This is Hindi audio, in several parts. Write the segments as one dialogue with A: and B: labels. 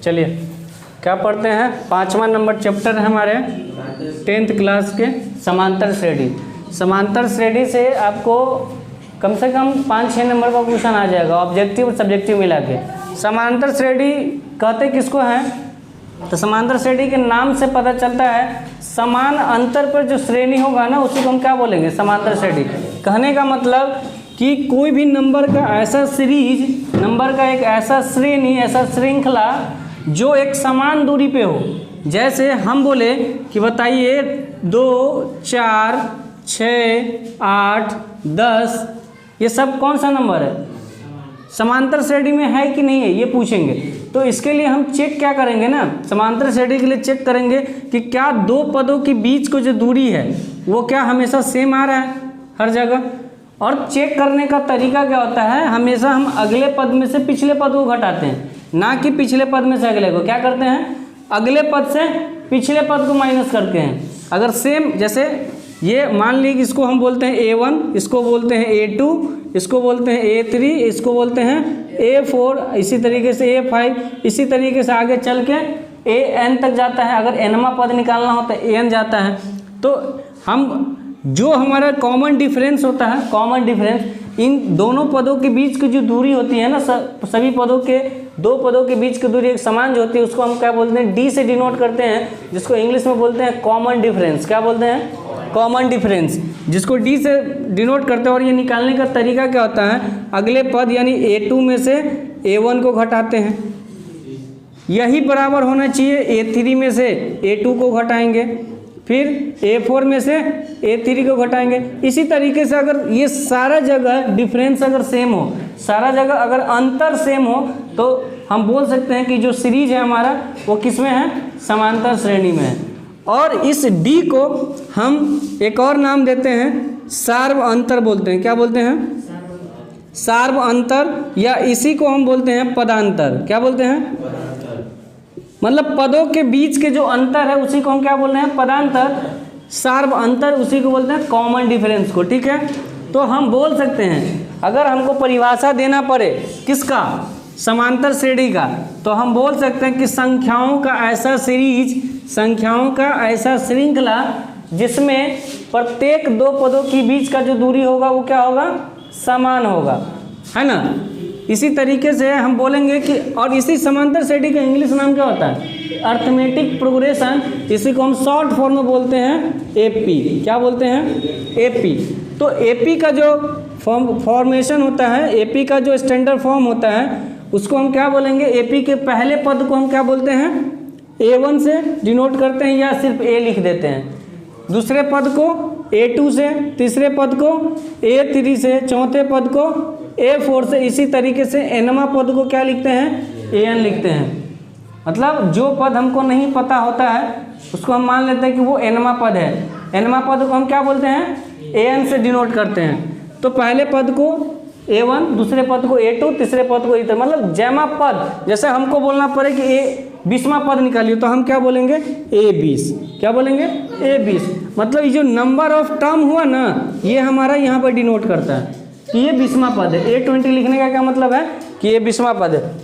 A: चलिए क्या पढ़ते हैं, 5वां नंबर चैप्टर है हमारे 10th क्लास के समांतर श्रेणी। समांतर श्रेणी से आपको कम से कम 5-6 नंबर का क्वेश्चन आ जाएगा, ऑब्जेक्टिव और सब्जेक्टिव मिला के। समांतर श्रेणी कहते किसको हैं, तो समांतर श्रेणी के नाम से पता चलता है समान अंतर पर जो श्रेणी होगा ना उसी को हम क्या बोलेंगे, समांतर श्रेणी। कहने का मतलब कि कोई भी नंबर का ऐसा सीरीज, नंबर का एक ऐसा श्रेणी, ऐसा श्रृंखला जो एक समान दूरी पे हो। जैसे हम बोले कि बताइए 2, 4, 6, 8, 10, ये सब कौन सा नंबर है, समांतर श्रेणी में है कि नहीं है, ये पूछेंगे। तो इसके लिए हम चेक क्या करेंगे ना, समांतर श्रेणी के लिए चेक करेंगे कि क्या दो पदों के बीच को जो दूरी है वो क्या हमेशा सेम आ रहा है हर जगह। और चेक करने का तरीका क्या होता है, हमेशा हम अगले पद में से पिछले पद को घटाते हैं, ना कि पिछले पद में से अगले को। क्या करते हैं, अगले पद से पिछले पद को माइनस करते हैं। अगर सेम, जैसे ये मान लीजिए कि इसको हम बोलते हैं A1, इसको बोलते हैं A2, इसको बोलते हैं A3, इसको बोलते हैं A4, इसी तरीके से A5, इसी तरीके से आगे चल के AN तक जाता है। अगर nवां पद निकालना हो तो AN जाता है। तो हम जो हमारा कॉमन डिफरेंस होता है, कॉमन डिफरेंस इन दोनों पदों के बीच की जो दूरी होती है ना, सभी पदों के, दो पदों के बीच की दूरी एक समान जो होती है उसको हम क्या बोलते हैं, D से डिनोट करते हैं, जिसको इंग्लिश में बोलते हैं कॉमन डिफरेंस। क्या बोलते हैं, कॉमन डिफरेंस, जिसको D से डिनोट करते हैं। और ये निकालने का तरीका क्या होता है, अगले पद यानी A2 में से A1 को घटाते हैं, यही बराबर होना चाहिए A3 में से A2 को घटाएंगे, फिर A4 में से A3 को घटाएंगे। इसी तरीके से अगर ये सारा जगह डिफरेंस अगर सेम हो, सारा जगह अगर अंतर सेम हो, तो हम बोल सकते हैं कि जो सीरीज है हमारा वो किस में है, समांतर श्रेणी में है। और इस D को हम एक और नाम देते हैं, सार्व अंतर बोलते हैं। क्या बोलते हैं, सार्व अंतर, या इसी को हम बोलते हैं पदांतर। क्या बोलते हैं, मतलब पदों के बीच के जो अंतर है उसी को हम क्या बोल रहे हैं, पदांतर। सार्व अंतर उसी को बोलते हैं कॉमन डिफरेंस को। ठीक है, तो हम बोल सकते हैं अगर हमको परिभाषा देना पड़े किसका, समांतर श्रेणी का, तो हम बोल सकते हैं कि संख्याओं का ऐसा सीरीज, संख्याओं का ऐसा श्रृंखला जिसमें प्रत्येक दो पदों के बीच का जो दूरी होगा वो क्या होगा, समान होगा, है ना। इसी तरीके से हम बोलेंगे कि, और इसी समांतर श्रेणी का इंग्लिश नाम क्या होता है, अर्थमेटिक प्रोग्रेशन। इसी को हम शॉर्ट फॉर्म में बोलते हैं AP। क्या बोलते हैं, AP। तो AP का जो फॉर्मेशन होता है, AP का जो स्टैंडर्ड फॉर्म होता है उसको हम क्या बोलेंगे, AP के पहले पद को हम क्या बोलते हैं, A1 से डिनोट करते हैं या सिर्फ A लिख देते हैं, दूसरे पद को A2 से, तीसरे पद को A3 से, चौथे पद को A4 से, इसी तरीके से nवां पद को क्या लिखते हैं, AN लिखते हैं। मतलब जो पद हमको नहीं पता होता है उसको हम मान लेते हैं कि वो nवां पद है। nवां पद को हम क्या बोलते हैं, AN से डिनोट करते हैं। तो पहले पद को A1, दूसरे पद को A2, तीसरे पद को A3, मतलब जमा पद। जैसे हमको बोलना पड़े कि 20वां पद निकालिए तो हम क्या बोलेंगे, A20। क्या बोलेंगे, A20। मतलब ये जो नंबर ऑफ टर्म हुआ ना, ये हमारा यहाँ पर डिनोट करता है कि ये 20वां पद है। A20 लिखने का क्या मतलब है कि ये 20वां पद है।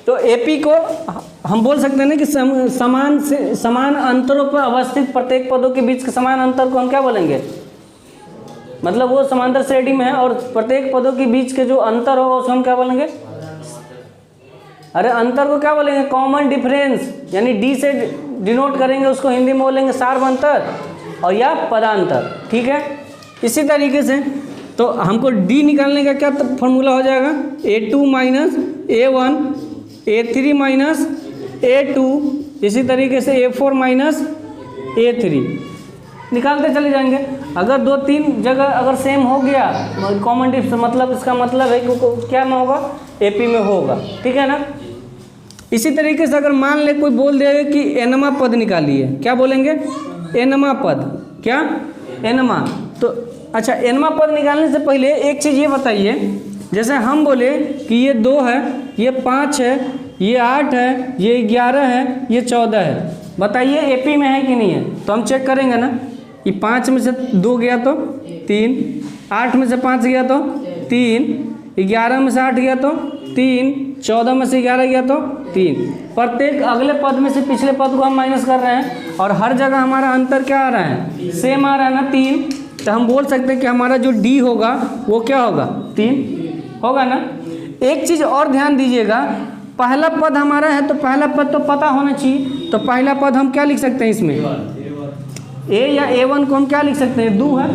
A: तो AP को हम बोल सकते हैं ना कि समान अंतरों पर अवस्थित प्रत्येक पदों के बीच के समान अंतर को हम क्या बोलेंगे, मतलब वो समांतर श्रेणी में है और प्रत्येक पदों के बीच के जो अंतर होगा उसको हम क्या बोलेंगे, अरे अंतर को क्या बोलेंगे, कॉमन डिफरेंस। यानी D से डिनोट करेंगे, उसको हिंदी में बोलेंगे सार्व अंतर और या पदांतर। ठीक है, इसी तरीके से तो हमको D निकालने का क्या फॉर्मूला हो जाएगा, A2 minus A1, A3 minus A2, इसी तरीके से A4 माइनस A3 निकालते चले जाएंगे। अगर 2-3 जगह अगर सेम हो गया कॉमन डिफरेंस, मतलब इसका मतलब है कि क्या में होगा, AP में होगा। ठीक है ना। इसी तरीके से अगर मान ले कोई बोल देगा कि nवां पद निकालिए, क्या बोलेंगे, nवां पद। क्या, nवां। तो अच्छा, nवां पद निकालने से पहले एक चीज़ ये बताइए, जैसे हम बोले कि ये 2 है, ये 5 है, ये 8 है, ये 11 है, ये 14 है, बताइए AP में है कि नहीं है। तो हम चेक करेंगे ना, ये 5 में से 2 गया तो 3, 8 में से 5 गया तो 3, 11 में से 8 गया तो 3, 14 में से 11 गया तो 3। प्रत्येक अगले पद में से पिछले पद को हम माइनस कर रहे हैं और हर जगह हमारा अंतर क्या आ रहा है, सेम आ रहा है ना 3। तो हम बोल सकते हैं कि हमारा जो डी होगा वो क्या होगा, 3 होगा ना। एक चीज़ और ध्यान दीजिएगा, पहला पद हमारा है तो पहला पद तो पता होना चाहिए। तो पहला पद हम क्या लिख सकते हैं इसमें, ए या A1 को हम क्या लिख सकते हैं, 2 है।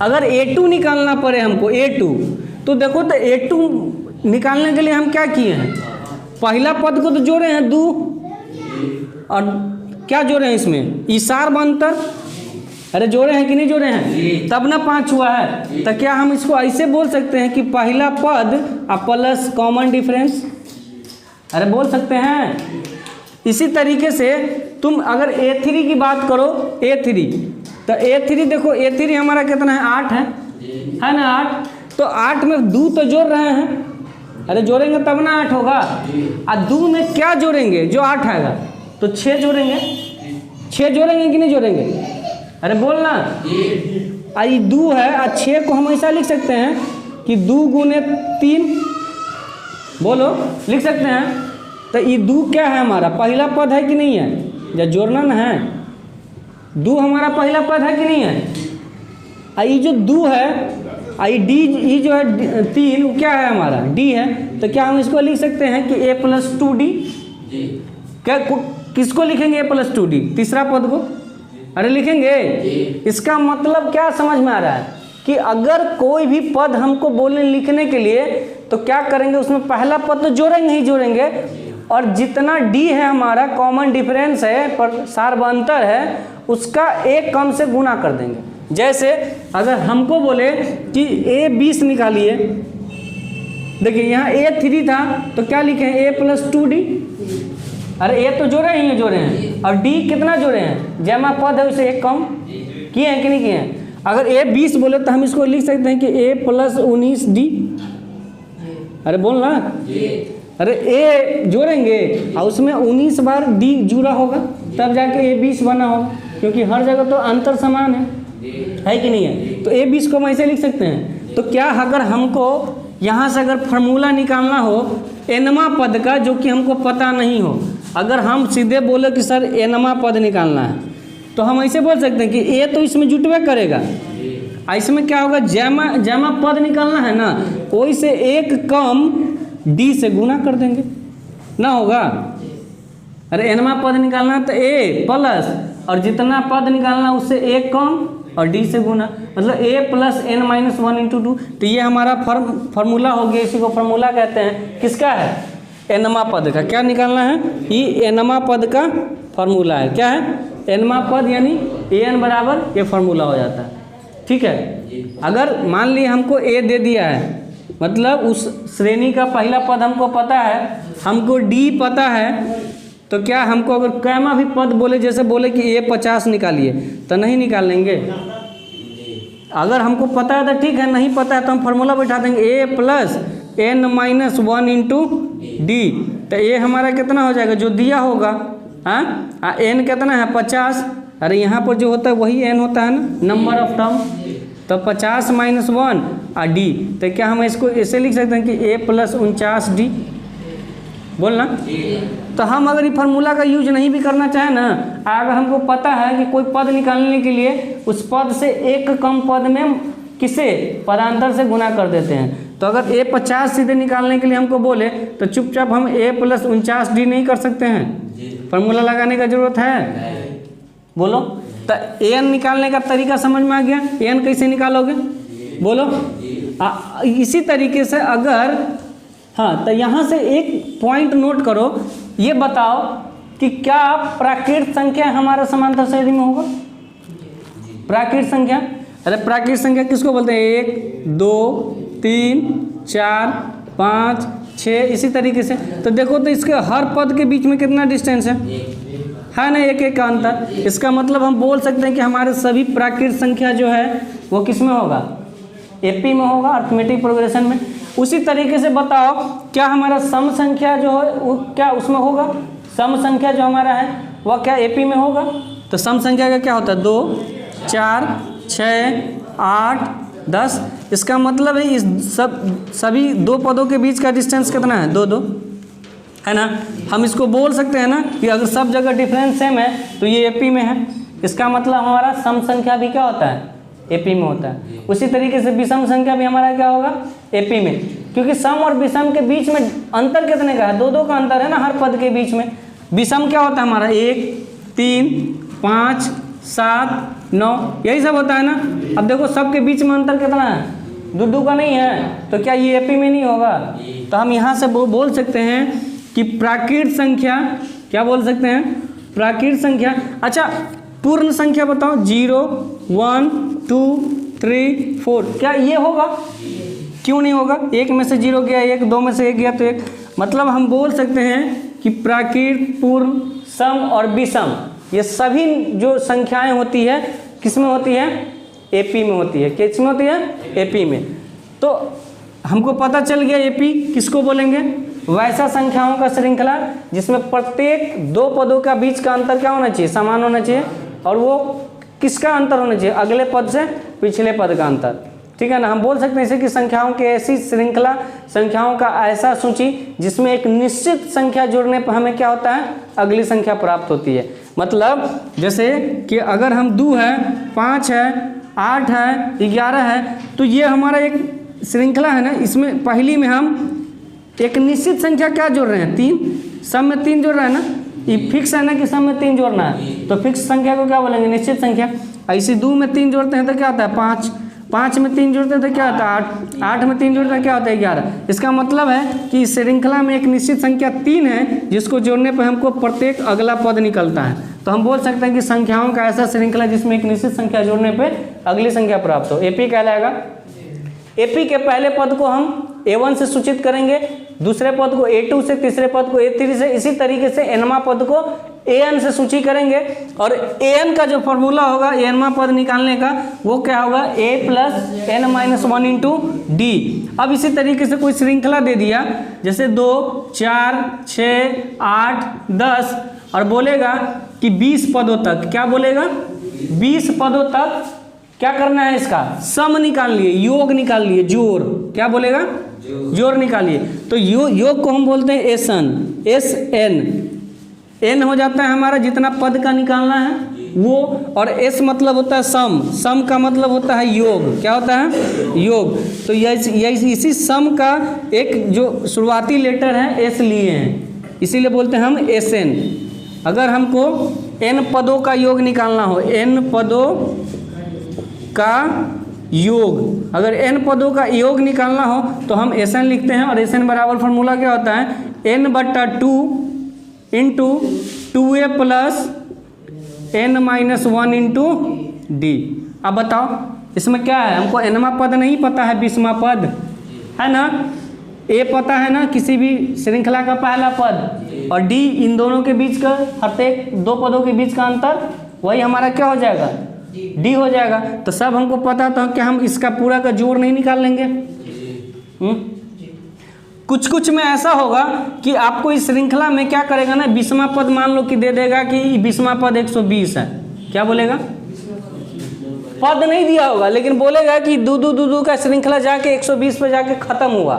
A: अगर A2 निकालना पड़े हमको, A2, तो देखो तो A2 निकालने के लिए हम क्या किए हैं, पहला पद को तो जोड़े हैं 2 और क्या जोड़े हैं इसमें, ईसार बंतर, अरे जोड़े हैं कि नहीं जोड़े हैं, तब ना 5 हुआ है। तो क्या हम इसको ऐसे बोल सकते हैं कि पहला पद प्लस कॉमन डिफरेंस, अरे बोल सकते हैं। इसी तरीके से तुम अगर A3 की बात करो, A3, तो A3 देखो, A3 हमारा कितना है, 8 है ना 8। तो 8 में 2 तो जोड़ रहे हैं, अरे जोड़ेंगे तब ना 8 होगा। और 2 में क्या जोड़ेंगे जो 8 आएगा, तो 6 जोड़ेंगे। 6 जोड़ेंगे कि नहीं जोड़ेंगे, अरे बोलना। आई 2 है और 6 को हम ऐसा लिख सकते हैं कि 2 गुने 3, बोलो लिख सकते हैं। तो ये 2 क्या है, हमारा पहला पद है कि नहीं है, या जोड़ना ना है, 2 हमारा पहला पद है कि नहीं है। आई जो 2 है, आई डी, ये जो है 3, वो क्या है हमारा, डी है। तो क्या हम इसको लिख सकते हैं कि A + 2D, क्या किसको लिखेंगे, A + 2D, तीसरा पद को, अरे लिखेंगे। इसका मतलब क्या समझ में आ रहा है कि अगर कोई भी पद हमको बोलने लिखने के लिए, तो क्या करेंगे, उसमें पहला पद तो जोड़ेंगे ही जोड़ेंगे, और जितना डी है हमारा कॉमन डिफरेंस है, पर सार्वंतर है, उसका 1 कम से गुना कर देंगे। जैसे अगर हमको बोले कि A 20 निकालिए, देखिए यहाँ A3 था तो क्या लिखे, A + 2D, अरे A तो जोड़े ही जोड़े हैं, और D कितना जोड़े हैं, जमा पद है उसे 1 कम किए हैं कि नहीं किए हैं। अगर A 20 बोले तो हम इसको लिख सकते हैं कि A + 19D, अरे बोलना, अरे A जोड़ेंगे और उसमें 19 बार D जुड़ा होगा, तब जाके A 20 बना होगा, क्योंकि हर जगह तो अंतर समान है कि नहीं है। तो A 20 को हम ऐसे लिख सकते हैं। तो क्या अगर हमको यहाँ से अगर फार्मूला निकालना हो nवां पद का, जो कि हमको पता नहीं हो, अगर हम सीधे बोले कि सर nवां पद निकालना है, तो हम ऐसे बोल सकते हैं कि A तो इसमें जुटवे करेगा, इसमें क्या होगा, जमा पद निकालना है ना, कोई से 1 कम D से गुना कर देंगे ना होगा। अरे nवां पद निकालना है तो A प्लस, और जितना पद निकालना उससे 1 कम और D से गुना, मतलब A + n - 1 × 2। तो ये हमारा फार्मूला हो गया, इसी को फार्मूला कहते हैं, किसका है, nवां पद का। क्या निकालना है, ये nवां पद का फार्मूला है। क्या है, nवां पद, यानी an बराबर ये फार्मूला हो जाता है। ठीक है, अगर मान ली हमको A दे दिया है, मतलब उस श्रेणी का पहला पद हमको पता है, हमको D पता है, तो क्या हमको अगर कैमा भी पद बोले, जैसे बोले कि A 50 निकालिए, तो नहीं निकाल लेंगे। अगर हमको पता है तो ठीक है, नहीं पता है तो हम फार्मूला बैठा देंगे A + n - 1 × D। तो A हमारा कितना हो जाएगा, जो दिया होगा, हाँ, n कितना है 50, अरे यहाँ पर जो होता है वही n होता है ना, नंबर ऑफ टर्म। तो 50 - 1 और D, तो क्या हम इसको ऐसे लिख सकते हैं कि A + 49D, बोलना। तो हम अगर ये फार्मूला का यूज नहीं भी करना चाहें ना, अगर हमको पता है कि कोई पद निकालने के लिए उस पद से 1 कम पद में किसे, पदांतर से गुना कर देते हैं। तो अगर A 50 सीधे निकालने के लिए हमको बोले, तो चुपचाप हम A + 49D नहीं कर सकते हैं, फार्मूला लगाने का जरूरत है, बोलो। तो n निकालने का तरीका समझ में आ गया, n कैसे निकालोगे, बोलो। इसी तरीके से अगर, हाँ, तो यहाँ से एक पॉइंट नोट करो, ये बताओ कि क्या प्राकृत संख्या हमारा समांतर श्रेणी में होगा, प्राकृत संख्या, अरे प्राकृत संख्या किसको बोलते हैं, 1 2 3 4 5 6, इसी तरीके से। तो देखो तो इसके हर पद के बीच में कितना डिस्टेंस है ना, 1 का अंतर। इसका मतलब हम बोल सकते हैं कि हमारे सभी प्राकृत संख्या जो है वो किस में होगा, AP में होगा, अर्थमेटिक प्रोग्रेशन में। उसी तरीके से बताओ क्या हमारा सम संख्या जो है वो क्या उसमें होगा, सम संख्या जो हमारा है वह क्या AP में होगा। तो सम संख्या का क्या होता है, 2 4 6 8 10। इसका मतलब है इस सभी दो पदों के बीच का डिस्टेंस कितना है? 2 2, है ना। हम इसको बोल सकते हैं ना कि अगर सब जगह डिफरेंस सेम है तो ये एपी में है। इसका मतलब हमारा सम संख्या भी क्या होता है? एपी में होता है। उसी तरीके से विषम संख्या भी हमारा क्या होगा? एपी में, क्योंकि सम और विषम के बीच में अंतर कितने का है? 2 2 का अंतर है ना हर पद के बीच में। विषम क्या होता है हमारा? 1 3 5 7 9, यही सब होता है ना। अब देखो सबके बीच में अंतर कितना है? 2 2 का नहीं है, तो क्या ये एपी में नहीं होगा? तो हम यहाँ से बोल सकते हैं कि प्राकृत संख्या, क्या बोल सकते हैं? प्राकृत संख्या। अच्छा पूर्ण संख्या बताओ। 0 1 2 3 4, क्या ये होगा? क्यों नहीं होगा? 1 में से 0 गया 1, 2 में से 1 गया तो 1। मतलब हम बोल सकते हैं कि प्राकृत, पूर्ण, सम और विषम, ये सभी जो संख्याएं होती है किस में होती है? एपी में होती है। किस में होती है? एपी में। तो हमको पता चल गया एपी किसको बोलेंगे? वैसा संख्याओं का श्रृंखला जिसमें प्रत्येक 2 पदों का बीच का अंतर क्या होना चाहिए? समान होना चाहिए। और वो किसका अंतर होना चाहिए? अगले पद से पिछले पद का अंतर, ठीक है ना। हम बोल सकते हैं इसे कि संख्याओं की ऐसी श्रृंखला, संख्याओं का ऐसा सूची जिसमें एक निश्चित संख्या जोड़ने पर हमें क्या होता है? अगली संख्या प्राप्त होती है। मतलब जैसे कि अगर हम 2 है, 5 है, 8 है, 11 है, तो ये हमारा एक श्रृंखला है ना। इसमें पहली में हम एक निश्चित संख्या क्या जोड़ रहे हैं? 3। सब में 3 जोड़ रहे हैं ना। ये फिक्स है ना कि सब में 3 जोड़ना है, तो फिक्स संख्या को क्या बोलेंगे? निश्चित संख्या। ऐसे 2 में 3 जोड़ते हैं तो क्या होता है? 5। 5 में 3 जोड़ते हैं तो क्या होता है? 8। 8 में 3 जोड़ते हैं क्या होता है? 11। इसका मतलब है कि इस श्रृंखला में एक निश्चित संख्या 3 है जिसको जोड़ने पर हमको प्रत्येक अगला पद निकलता है। तो हम बोल सकते हैं कि संख्याओं का ऐसा श्रृंखला जिसमें एक निश्चित संख्या जोड़ने पर अगली संख्या प्राप्त हो, एपी कहलाएगा। एपी के पहले पद को हम A1 से सूचित करेंगे, दूसरे पद को A2 से, तीसरे पद को A3 से, इसी तरीके से nवां पद को AN से सूची करेंगे। और AN का जो फॉर्मूला होगा nवां पद निकालने का, वो क्या होगा? A + n-1 into D। अब इसी तरीके से कोई श्रृंखला दे दिया, जैसे 2 4 6 8 10, और बोलेगा कि 20 पदों तक, क्या बोलेगा? 20 पदों तक क्या करना है? इसका सम निकाल लिए, योग निकाल लिए, जोड़। क्या बोलेगा? जोड़ निकालिए। तो योग को हम बोलते हैं SN। N हो जाता है हमारा जितना पद का निकालना है वो, और S मतलब होता है सम। सम का मतलब होता है योग। क्या होता है? योग। तो इसी सम का एक जो शुरुआती लेटर है S लिए हैं, इसीलिए बोलते हैं हम SN। अगर हमको N पदों का योग निकालना हो, N पदों का योग, अगर n पदों का योग निकालना हो तो हम SN लिखते हैं। और SN बराबर फॉर्मूला क्या होता है? n/2 into 2a + n-1 into D। अब बताओ इसमें क्या है? हमको nवां पद नहीं पता है, 20वां पद है ना। A पता है ना किसी भी श्रृंखला का पहला पद, और D इन दोनों के बीच का, प्रत्येक 2 पदों के बीच का अंतर, वही हमारा क्या हो जाएगा? D हो जाएगा। तो सब हमको पता, तो क्या हम इसका पूरा का जोड़ नहीं निकाल लेंगे? कुछ में ऐसा होगा कि आपको इस श्रृंखला में क्या करेगा ना, 20वां पद मान लो कि दे देगा कि 20वां पद 120 है। क्या बोलेगा? पद नहीं दिया होगा, लेकिन बोलेगा कि 2 का श्रृंखला जाके 120 पे जाके खत्म हुआ,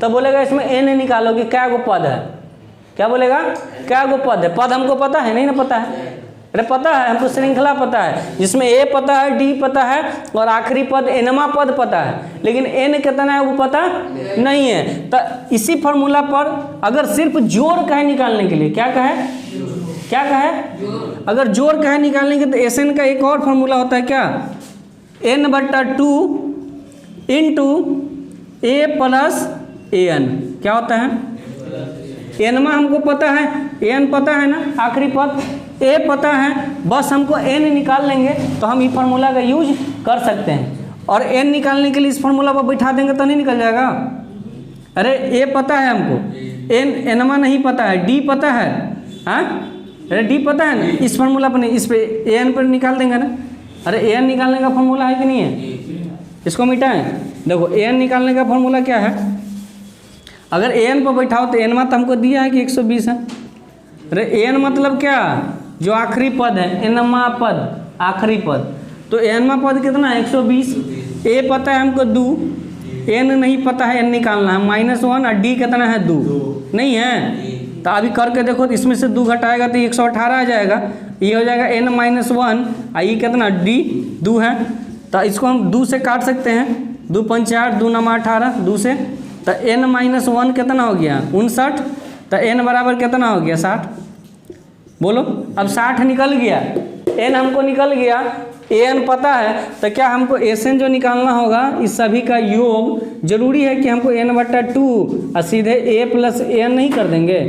A: तो बोलेगा इसमें n निकालो कि क्या गो पद है। क्या बोलेगा? क्या गो पद है? पद हमको पता है नहीं ना? पता है? अरे पता है हमको, श्रृंखला पता है जिसमें A पता है, D पता है, और आखिरी पद nवां पद पता है, लेकिन n कितना है वो पता नहीं है। तो इसी फॉर्मूला पर अगर सिर्फ जोड़ कहे निकालने के लिए, क्या कहे? क्या कहे? अगर जोड़ कहे निकालने के तो SN का एक और फॉर्मूला होता है, क्या? n/2 into A + AN। क्या होता है? nवां हमको पता है, AN पता है ना, आखिरी पद A पता है, बस हमको n निकाल लेंगे तो हम इस फार्मूला का यूज कर सकते हैं। और n निकालने के लिए इस फार्मूला पर बैठा देंगे तो नहीं निकल जाएगा। अरे A पता है हमको, nवां नहीं पता है, D पता है, हाँ अरे D पता है ना, इस फार्मूला पर नहीं, इस पे AN पर निकाल देंगे ना। अरे AN निकालने का फार्मूला है कि नहीं है? इसको मिटाएं। देखो AN निकालने का फार्मूला क्या है? अगर AN पर बैठाओ तो nवां तो हमको दिया है कि 120 है। अरे AN मतलब क्या? जो आखिरी पद है, nवां पद, आखिरी पद। तो nवां पद कितना है? 120। ए पता है हमको 2, एन नहीं पता है, एन निकालना है, -1 और डी कितना है 2 नहीं है। तो अभी करके देखो, तो इसमें से 2 घटाएगा तो 118 आ जाएगा, ये हो जाएगा n-1 और ये कितना डी 2 है। तो इसको हम 2 से काट सकते हैं, 2 5 4 2 9 18 2 से, तो n-1 कितना हो गया 59, तो n बराबर कितना हो गया 60। बोलो अब 60 निकल गया, n हमको निकल गया, an पता है, तो क्या हमको Sn जो निकालना होगा इस सभी का योग, जरूरी है कि हमको n/2 और सीधे a + n नहीं कर देंगे,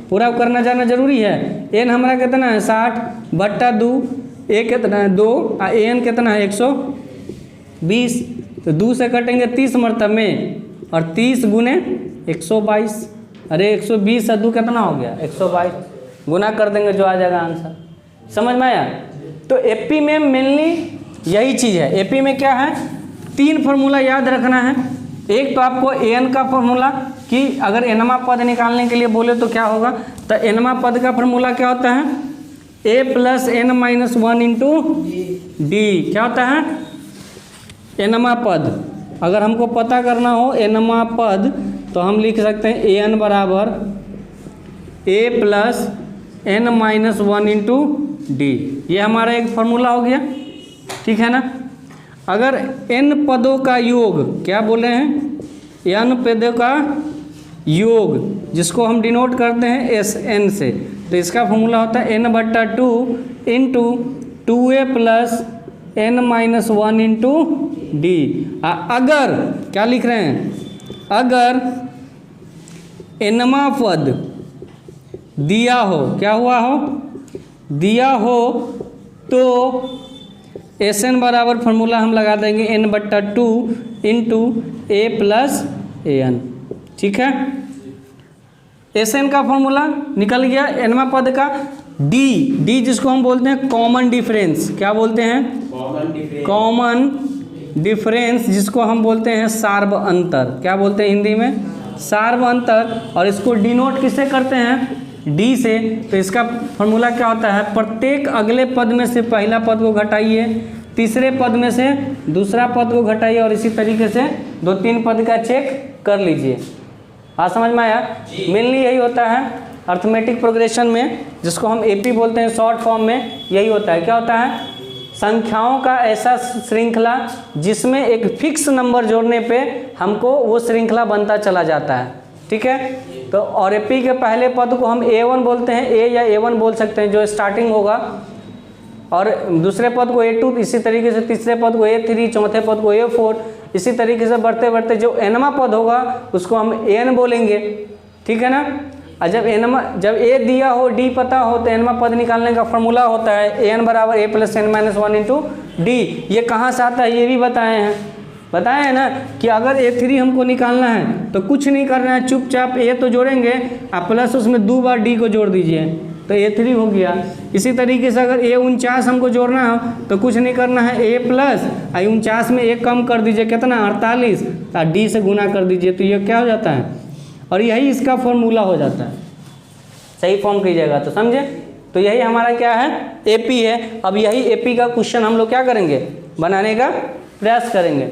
A: पूरा करना जाना जरूरी है। n हमारा कितना है 60/2, a कितना है 2 और an कितना है 120, तो 2 से कटेंगे 30 मरतब में, और 30 गुने 122, अरे 120 और 2 कितना हो गया 122, गुना कर देंगे जो आ जाएगा आंसर। समझ में आया? तो एपी में मेनली यही चीज़ है। एपी में क्या है, 3 फार्मूला याद रखना है। एक तो आपको एन का फार्मूला, कि अगर एनवा पद निकालने के लिए बोले तो क्या होगा, तो एनवा पद का फार्मूला क्या होता है, a + n-1 इंटू डी। क्या होता है एनवा पद, अगर हमको पता करना हो एनवा पद तो हम लिख सकते हैं an बराबर a + n-1 इंटू डी। ये हमारा एक फार्मूला हो गया, ठीक है ना। अगर n पदों का योग, क्या बोले हैं, n पदों का योग जिसको हम डिनोट करते हैं Sn से, तो इसका फार्मूला होता है n/2 into 2a + n-1 into D. अगर क्या लिख रहे हैं, अगर nवा पद दिया हो, क्या हुआ हो, दिया हो, तो Sn बराबर फार्मूला हम लगा देंगे n/2 इंटू a + an। ठीक है, Sn का फार्मूला निकल गया, nवा पद का डी जिसको हम बोलते हैं कॉमन डिफरेंस, क्या बोलते हैं, कॉमन डिफरेंस, जिसको हम बोलते हैं सार्व अंतर। क्या बोलते हैं हिंदी में, सार्व अंतर। और इसको डिनोट किससे करते हैं, डी से। तो इसका फार्मूला क्या होता है, प्रत्येक अगले पद में से पहला पद को घटाइए, तीसरे पद में से दूसरा पद को घटाइए, और इसी तरीके से 2-3 पद का चेक कर लीजिए। हाँ समझ में आया? मेनली यही होता है अर्थमेटिक प्रोग्रेशन में, जिसको हम एपी बोलते हैं शॉर्ट फॉर्म में, यही होता है। क्या होता है, संख्याओं का ऐसा श्रृंखला जिसमें एक फिक्स नंबर जोड़ने पे हमको वो श्रृंखला बनता चला जाता है। ठीक है, तो और एपी के पहले पद को हम a1 बोलते हैं, a या a1 बोल सकते हैं जो स्टार्टिंग होगा, और दूसरे पद को a2, इसी तरीके से तीसरे पद को a3, चौथे पद को a4, इसी तरीके से बढ़ते बढ़ते जो nवा पद होगा उसको हम an बोलेंगे। ठीक है ना। और जब a दिया हो, d पता हो, तो nवा पद निकालने का फॉर्मूला होता है an बराबर a + n-1 इंटू डी। ये कहाँ से आता है ये भी बताए हैं ना, कि अगर a3 हमको निकालना है तो कुछ नहीं करना है, चुपचाप a तो जोड़ेंगे और प्लस उसमें 2 बार d को जोड़ दीजिए, तो a3 हो गया। इसी तरीके से अगर a49 हमको जोड़ना हो तो कुछ नहीं करना है, a प्लस 49 में 1 कम कर दीजिए, कितना 48, और d से गुना कर दीजिए, तो ये क्या हो जाता है, और यही इसका फॉर्मूला हो जाता है। सही फॉर्म कीजिएगा तो समझे। तो यही हमारा क्या है, एपी है। अब यही एपी का क्वेश्चन हम लोग क्या करेंगे, बनाने का प्रयास करेंगे।